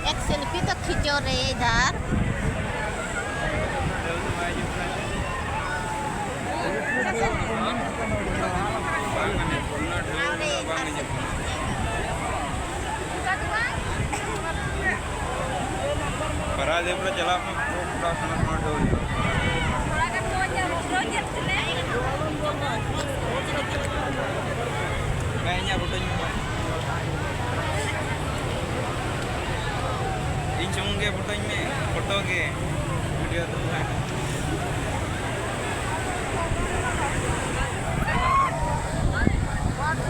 एक सेल्फी तो खींचो रे इधर। Pernah jalan pulau sana dulu. Kayaknya fotonya. Incung ke fotonya, foto ke video tuh.